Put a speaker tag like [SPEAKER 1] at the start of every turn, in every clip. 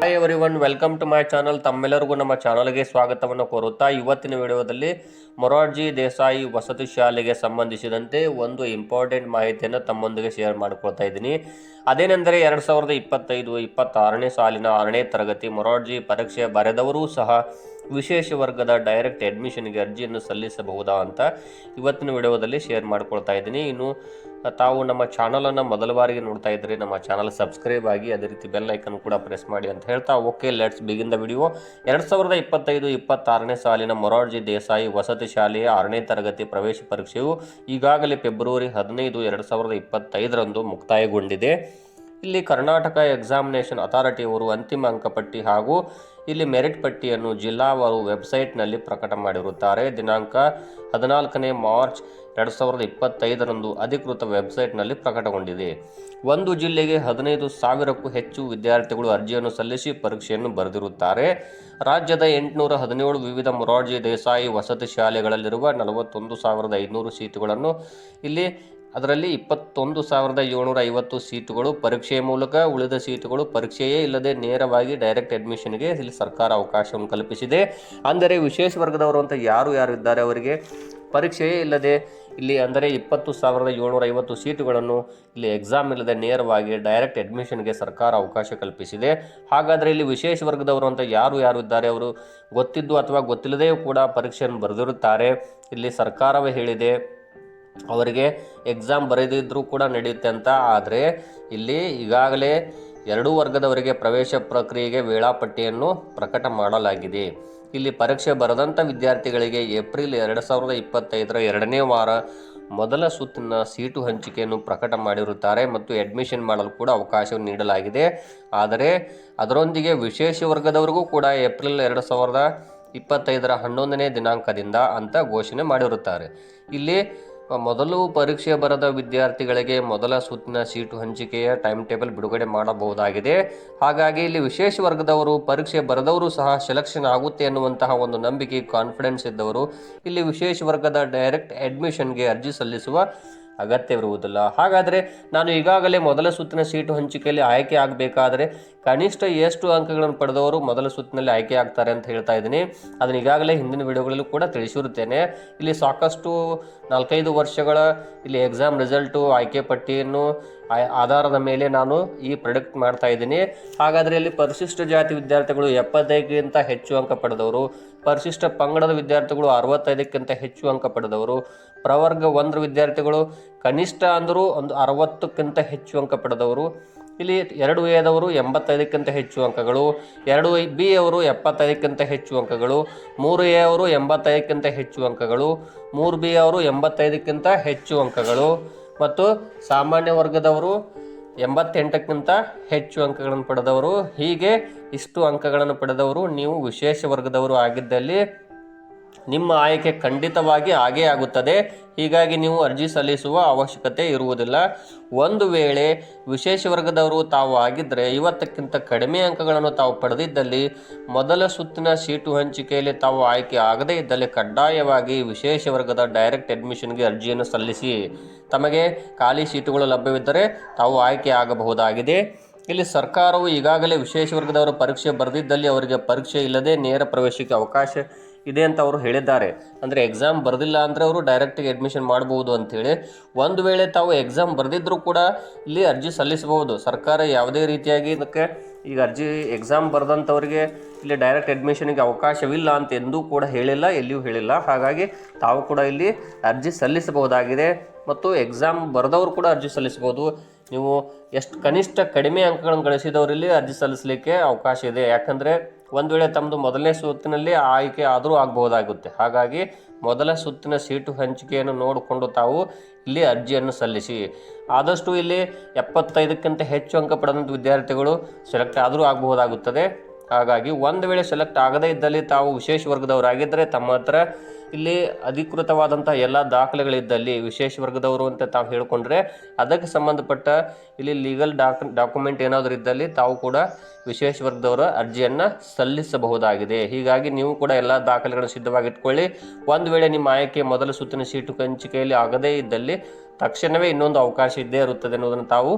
[SPEAKER 1] Hi everyone, welcome to my channel. ತಮ್ಮೆಲ್ಲರಿಗೂ ನಮ್ಮ ಚಾನಲ್ಗೆ ಸ್ವಾಗತವನ್ನು ಕೋರುತ್ತಾ ಇವತ್ತಿನ ವಿಡಿಯೋದಲ್ಲಿ ಮೊರಾರ್ಜಿ ದೇಸಾಯಿ ವಸತಿ ಶಾಲೆಗೆ ಸಂಬಂಧಿಸಿದಂತೆ ಒಂದು ಇಂಪಾರ್ಟೆಂಟ್ ಮಾಹಿತಿಯನ್ನು ತಮ್ಮೊಂದಿಗೆ ಶೇರ್ ಮಾಡಿಕೊಳ್ತಾ ಇದ್ದೀನಿ. ಅದೇನೆಂದರೆ 2025-26ನೇ ಸಾಲಿನ 6ನೇ ತರಗತಿ ಮೊರಾರ್ಜಿ ಪರೀಕ್ಷೆ ಬರೆದವರೂ ಸಹ ವಿಶೇಷ ವರ್ಗದ ಡೈರೆಕ್ಟ್ ಅಡ್ಮಿಷನ್ಗೆ ಅರ್ಜಿಯನ್ನು ಸಲ್ಲಿಸಬಹುದಾ ಅಂತ ಇವತ್ತಿನ ವಿಡಿಯೋದಲ್ಲಿ ಶೇರ್ ಮಾಡ್ಕೊಳ್ತಾ ಇದ್ದೀನಿ. ಇನ್ನು ತಾವು ನಮ್ಮ ಚಾನಲನ್ನು ಮೊದಲ ಬಾರಿಗೆ ನೋಡ್ತಾ ಇದ್ದರೆ ನಮ್ಮ ಚಾನಲ್ ಸಬ್ಸ್ಕ್ರೈಬ್ ಆಗಿ, ಅದೇ ರೀತಿ ಬೆಲ್ ಐಕನ್ ಕೂಡ ಪ್ರೆಸ್ ಮಾಡಿ ಅಂತ ಹೇಳ್ತಾ okay, let's begin the video. 2025-26ನೇ ಸಾಲಿನ ಮೊರಾರ್ಜಿ ದೇಸಾಯಿ ವಸತಿ ಶಾಲೆಯ 6ನೇ ತರಗತಿ ಪ್ರವೇಶ ಪರೀಕ್ಷೆಯು ಈಗಾಗಲೇ ಫೆಬ್ರವರಿ 15, 2025ರಂದು ಮುಕ್ತಾಯಗೊಂಡಿದೆ. ಇಲ್ಲಿ ಕರ್ನಾಟಕ ಎಕ್ಸಾಮಿನೇಷನ್ ಅಥಾರಿಟಿಯವರು ಅಂತಿಮ ಅಂಕಪಟ್ಟಿ ಹಾಗೂ ಇಲ್ಲಿ ಮೆರಿಟ್ ಪಟ್ಟಿಯನ್ನು ಜಿಲ್ಲಾವಾರು ವೆಬ್ಸೈಟ್ನಲ್ಲಿ ಪ್ರಕಟ ಮಾಡಿರುತ್ತಾರೆ. ದಿನಾಂಕ 14ನೇ ಮಾರ್ಚ್ 2025ರಂದು ಅಧಿಕೃತ ವೆಬ್ಸೈಟ್ನಲ್ಲಿ ಪ್ರಕಟಗೊಂಡಿದೆ. ಒಂದು ಜಿಲ್ಲೆಗೆ 15,000ಕ್ಕೂ ಹೆಚ್ಚು ವಿದ್ಯಾರ್ಥಿಗಳು ಅರ್ಜಿಯನ್ನು ಸಲ್ಲಿಸಿ ಪರೀಕ್ಷೆಯನ್ನು ಬರೆದಿರುತ್ತಾರೆ. ರಾಜ್ಯದ 817 ವಿವಿಧ ಮೊರಾರ್ಜಿ ದೇಸಾಯಿ ವಸತಿ ಶಾಲೆಗಳಲ್ಲಿರುವ 41,500 ಸೀಟುಗಳನ್ನು ಅದರಲ್ಲಿ 21,750 ಸೀಟುಗಳು ಪರೀಕ್ಷೆಯ ಮೂಲಕ, ಉಳಿದ ಸೀಟುಗಳು ಪರೀಕ್ಷೆಯೇ ಇಲ್ಲದೆ ನೇರವಾಗಿ ಡೈರೆಕ್ಟ್ ಅಡ್ಮಿಷನ್ಗೆ ಇಲ್ಲಿ ಸರ್ಕಾರ ಅವಕಾಶವನ್ನು ಕಲ್ಪಿಸಿದೆ. ಅಂದರೆ ವಿಶೇಷ ವರ್ಗದವರು ಅಂತ ಯಾರು ಇದ್ದಾರೆ ಅವರಿಗೆ ಪರೀಕ್ಷೆಯೇ ಇಲ್ಲದೆ ಇಲ್ಲಿ ಅಂದರೆ 20,750 ಸೀಟುಗಳನ್ನು ಇಲ್ಲಿ ಎಕ್ಸಾಮ್ ಇಲ್ಲದೆ ನೇರವಾಗಿ ಡೈರೆಕ್ಟ್ ಅಡ್ಮಿಷನ್ಗೆ ಸರ್ಕಾರ ಅವಕಾಶ ಕಲ್ಪಿಸಿದೆ. ಹಾಗಾದರೆ ಇಲ್ಲಿ ವಿಶೇಷ ವರ್ಗದವರು ಅಂತ ಯಾರು ಇದ್ದಾರೆ, ಅವರು ಗೊತ್ತಿದ್ದು ಅಥವಾ ಗೊತ್ತಿಲ್ಲದೆಯೂ ಕೂಡ ಪರೀಕ್ಷೆಯನ್ನು ಬರೆದಿರುತ್ತಾರೆ. ಇಲ್ಲಿ ಸರ್ಕಾರವೇ ಹೇಳಿದೆ ಅವರಿಗೆ ಎಕ್ಸಾಮ್ ಬರೆದಿದ್ದರೂ ಕೂಡ ನಡೆಯುತ್ತೆ ಅಂತ. ಆದರೆ ಇಲ್ಲಿ ಈಗಾಗಲೇ 2 ವರ್ಗದವರಿಗೆ ಪ್ರವೇಶ ಪ್ರಕ್ರಿಯೆಗೆ ವೇಳಾಪಟ್ಟಿಯನ್ನು ಪ್ರಕಟ ಮಾಡಲಾಗಿದೆ. ಇಲ್ಲಿ ಪರೀಕ್ಷೆ ಬರೆದಂಥ ವಿದ್ಯಾರ್ಥಿಗಳಿಗೆ ಏಪ್ರಿಲ್ 2025ರ 2ನೇ ವಾರ ಮೊದಲ ಸುತ್ತಿನ ಸೀಟು ಹಂಚಿಕೆಯನ್ನು ಪ್ರಕಟ ಮಾಡಿರುತ್ತಾರೆ ಮತ್ತು ಅಡ್ಮಿಷನ್ ಮಾಡಲು ಕೂಡ ಅವಕಾಶವನ್ನು ನೀಡಲಾಗಿದೆ. ಆದರೆ ಅದರೊಂದಿಗೆ ವಿಶೇಷ ವರ್ಗದವರಿಗೂ ಕೂಡ ಏಪ್ರಿಲ್ 2025ರ 11ನೇ ದಿನಾಂಕದಿಂದ ಅಂತ ಘೋಷಣೆ ಮಾಡಿರುತ್ತಾರೆ. ಇಲ್ಲಿ ಮೊದಲು ಪರೀಕ್ಷೆ ಬರೆದ ವಿದ್ಯಾರ್ಥಿಗಳಿಗೆ ಮೊದಲ ಸುತ್ತಿನ ಸೀಟು ಹಂಚಿಕೆಯ ಟೈಮ್ ಟೇಬಲ್ ಬಿಡುಗಡೆ ಮಾಡಬಹುದಾಗಿದೆ. ಹಾಗಾಗಿ ಇಲ್ಲಿ ವಿಶೇಷ ವರ್ಗದವರು ಪರೀಕ್ಷೆ ಬರೆದವರು ಸಹ ಸೆಲೆಕ್ಷನ್ ಆಗುತ್ತೆ ಎನ್ನುವಂತಹ ಒಂದು ನಂಬಿಕೆ, ಕಾನ್ಫಿಡೆನ್ಸ್ ಇದ್ದವರು ಇಲ್ಲಿ ವಿಶೇಷ ವರ್ಗದ ಡೈರೆಕ್ಟ್ ಅಡ್ಮಿಷನ್ಗೆ ಅರ್ಜಿ ಸಲ್ಲಿಸುವ ಅಗತ್ಯವಿರುವುದಿಲ್ಲ. ಹಾಗಾದರೆ ನಾನು ಈಗಾಗಲೇ ಮೊದಲ ಸುತ್ತಿನ ಸೀಟು ಹಂಚಿಕೆಯಲ್ಲಿ ಆಯ್ಕೆ ಆಗಬೇಕಾದರೆ ಕನಿಷ್ಠ ಎಷ್ಟು ಅಂಕಗಳನ್ನು ಪಡೆದವರು ಮೊದಲ ಸುತ್ತಿನಲ್ಲಿ ಆಯ್ಕೆ ಆಗ್ತಾರೆ ಅಂತ ಹೇಳ್ತಾ ಇದ್ದೀನಿ. ಅದನ್ನು ಈಗಾಗಲೇ ಹಿಂದಿನ ವಿಡಿಯೋಗಳಲ್ಲೂ ಕೂಡ ತಿಳಿಸಿರುತ್ತೇನೆ. ಇಲ್ಲಿ ಸಾಕಷ್ಟು 4-5 ವರ್ಷಗಳ ಇಲ್ಲಿ ಎಕ್ಸಾಮ್ ರಿಸಲ್ಟು ಆಯ್ಕೆ ಪಟ್ಟಿಯನ್ನು ಆಧಾರದ ಮೇಲೆ ನಾನು ಈ ಪ್ರೊಡಕ್ಟ್ ಮಾಡ್ತಾ ಇದ್ದೀನಿ. ಹಾಗಾದರೆ ಇಲ್ಲಿ ಪರಿಶಿಷ್ಟ ಜಾತಿ ವಿದ್ಯಾರ್ಥಿಗಳು 75ಕ್ಕಿಂತ ಹೆಚ್ಚು ಅಂಕ ಪಡೆದವರು, ಪರಿಶಿಷ್ಟ ಪಂಗಡದ ವಿದ್ಯಾರ್ಥಿಗಳು 65ಕ್ಕಿಂತ ಹೆಚ್ಚು ಅಂಕ ಪಡೆದವರು, ಪ್ರವರ್ಗ 1 ವಿದ್ಯಾರ್ಥಿಗಳು ಕನಿಷ್ಠ ಅಂದರೂ ಒಂದು 60ಕ್ಕಿಂತ ಹೆಚ್ಚು ಅಂಕ ಪಡೆದವರು, ಇಲ್ಲಿ 2A ದವರು 85ಕ್ಕಿಂತ ಹೆಚ್ಚು ಅಂಕಗಳು, 2B ಅವರು 75ಕ್ಕಿಂತ ಹೆಚ್ಚು ಅಂಕಗಳು, 3A ಅವರು 85ಕ್ಕಿಂತ ಹೆಚ್ಚು ಅಂಕಗಳು, 3B ಅವರು 85ಕ್ಕಿಂತ ಹೆಚ್ಚು ಅಂಕಗಳು ಮತ್ತು ಸಾಮಾನ್ಯ ವರ್ಗದವರು 88ಕ್ಕಿಂತ ಹೆಚ್ಚು ಅಂಕಗಳನ್ನು ಪಡೆದವರು. ಹೀಗೆ ಇಷ್ಟು ಅಂಕಗಳನ್ನು ಪಡೆದವರು ನೀವು ವಿಶೇಷ ವರ್ಗದವರು ಆಗಿದ್ದಲ್ಲಿ ನಿಮ್ಮ ಆಯ್ಕೆ ಖಂಡಿತವಾಗಿ ಆಗೇ ಆಗುತ್ತದೆ. ಹೀಗಾಗಿ ನೀವು ಅರ್ಜಿ ಸಲ್ಲಿಸುವ ಅವಶ್ಯಕತೆ ಇರುವುದಿಲ್ಲ. ಒಂದು ವೇಳೆ ವಿಶೇಷ ವರ್ಗದವರು ತಾವು ಆಗಿದ್ದರೆ 50ಕ್ಕಿಂತ ಕಡಿಮೆ ಅಂಕಗಳನ್ನು ತಾವು ಪಡೆದಿದ್ದಲ್ಲಿ ಮೊದಲ ಸುತ್ತಿನ ಸೀಟು ಹಂಚಿಕೆಯಲ್ಲಿ ತಾವು ಆಯ್ಕೆ ಆಗದೇ ಇದ್ದಲ್ಲಿ ಕಡ್ಡಾಯವಾಗಿ ವಿಶೇಷ ವರ್ಗದ ಡೈರೆಕ್ಟ್ ಅಡ್ಮಿಷನ್ಗೆ ಅರ್ಜಿಯನ್ನು ಸಲ್ಲಿಸಿ. ತಮಗೆ ಖಾಲಿ ಸೀಟುಗಳು ಲಭ್ಯವಿದ್ದರೆ ತಾವು ಆಯ್ಕೆ ಆಗಬಹುದಾಗಿದೆ. ಇಲ್ಲಿ ಸರ್ಕಾರವು ಈಗಾಗಲೇ ವಿಶೇಷ ವರ್ಗದವರು ಪರೀಕ್ಷೆ ಬರೆದಿದ್ದಲ್ಲಿ ಅವರಿಗೆ ಪರೀಕ್ಷೆ ಇಲ್ಲದೆ ನೇರ ಪ್ರವೇಶಕ್ಕೆ ಅವಕಾಶ ಇದೆ ಅಂತ ಅವರು ಹೇಳಿದ್ದಾರೆ. ಅಂದರೆ ಎಕ್ಸಾಮ್ ಬರೆದಿಲ್ಲ ಅಂದರೆ ಅವರು ಡೈರೆಕ್ಟಿಗೆ ಅಡ್ಮಿಷನ್ ಮಾಡಬಹುದು ಅಂಥೇಳಿ. ಒಂದು ವೇಳೆ ತಾವು ಎಕ್ಸಾಮ್ ಬರೆದಿದ್ದರೂ ಕೂಡ ಇಲ್ಲಿ ಅರ್ಜಿ ಸಲ್ಲಿಸಬಹುದು. ಸರ್ಕಾರ ಯಾವುದೇ ರೀತಿಯಾಗಿ ಇದಕ್ಕೆ ಈಗ ಎಕ್ಸಾಮ್ ಬರೆದಂಥವ್ರಿಗೆ ಇಲ್ಲಿ ಡೈರೆಕ್ಟ್ ಅಡ್ಮಿಷನ್ಗೆ ಅವಕಾಶವಿಲ್ಲ ಅಂತ ಎಂದೂ ಕೂಡ ಹೇಳಿಲ್ಲ, ಎಲ್ಲಿಯೂ ಹೇಳಿಲ್ಲ. ಹಾಗಾಗಿ ತಾವು ಕೂಡ ಇಲ್ಲಿ ಅರ್ಜಿ ಸಲ್ಲಿಸಬಹುದಾಗಿದೆ ಮತ್ತು ಎಕ್ಸಾಮ್ ಬರೆದವರು ಕೂಡ ಅರ್ಜಿ ಸಲ್ಲಿಸಬಹುದು. ನೀವು ಕನಿಷ್ಠ ಕಡಿಮೆ ಅಂಕಗಳನ್ನು ಗಳಿಸಿದವರಲ್ಲಿ ಅರ್ಜಿ ಸಲ್ಲಿಸಲಿಕ್ಕೆ ಅವಕಾಶ ಇದೆ. ಯಾಕಂದರೆ ಒಂದು ವೇಳೆ ತಮ್ಮದು ಮೊದಲನೇ ಸುತ್ತಿನಲ್ಲಿ ಆಯ್ಕೆ ಆದರೂ ಆಗಬಹುದಾಗುತ್ತೆ. ಹಾಗಾಗಿ ಮೊದಲ ಸುತ್ತಿನ ಸೀಟು ಹಂಚಿಕೆಯನ್ನು ನೋಡಿಕೊಂಡು ತಾವು ಇಲ್ಲಿ ಅರ್ಜಿಯನ್ನು ಸಲ್ಲಿಸಿ. ಆದಷ್ಟು ಇಲ್ಲಿ 75ಕ್ಕಿಂತ ಹೆಚ್ಚು ಅಂಕ ಪಡೆದಂಥ ವಿದ್ಯಾರ್ಥಿಗಳು ಸೆಲೆಕ್ಟ್ ಆದರೂ ಆಗಬಹುದಾಗುತ್ತದೆ. ಹಾಗಾಗಿ ಒಂದು ವೇಳೆ ಸೆಲೆಕ್ಟ್ ಆಗದೇ ಇದ್ದಲ್ಲಿ ತಾವು ವಿಶೇಷ ವರ್ಗದವರಾಗಿದ್ದರೆ ತಮ್ಮ ಹತ್ರ ಇಲ್ಲಿ ಅಧಿಕೃತವಾದಂಥ ಎಲ್ಲ ದಾಖಲೆಗಳಿದ್ದಲ್ಲಿ ವಿಶೇಷ ವರ್ಗದವರು ಅಂತ ತಾವು ಹೇಳಿಕೊಂಡ್ರೆ ಅದಕ್ಕೆ ಸಂಬಂಧಪಟ್ಟ ಇಲ್ಲಿ ಲೀಗಲ್ ಡಾಕ್ಯುಮೆಂಟ್ ಏನಾದರೂ ಇದ್ದಲ್ಲಿ ತಾವು ಕೂಡ ವಿಶೇಷ ವರ್ಗದವರ ಅರ್ಜಿಯನ್ನು ಸಲ್ಲಿಸಬಹುದಾಗಿದೆ. ಹೀಗಾಗಿ ನೀವು ಕೂಡ ಎಲ್ಲ ದಾಖಲೆಗಳನ್ನು ಸಿದ್ಧವಾಗಿಟ್ಕೊಳ್ಳಿ. ಒಂದು ವೇಳೆ ನಿಮ್ಮ ಆಯ್ಕೆ ಮೊದಲ ಸುತ್ತಿನ ಸೀಟು ಹಂಚಿಕೆಯಲ್ಲಿ ಆಗದೇ ಇದ್ದಲ್ಲಿ ತಕ್ಷಣವೇ ಇನ್ನೊಂದು ಅವಕಾಶ ಇದ್ದೇ ಇರುತ್ತದೆ ಅನ್ನೋದನ್ನು ತಾವು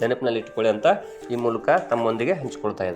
[SPEAKER 1] ನೆನಪಿನಲ್ಲಿ ಇಟ್ಕೊಳ್ಳಿ ಅಂತ ಈ ಮೂಲಕ ತಮ್ಮೊಂದಿಗೆ ಹಂಚಿಕೊಳ್ತಾ ಇದ್ದಾರೆ.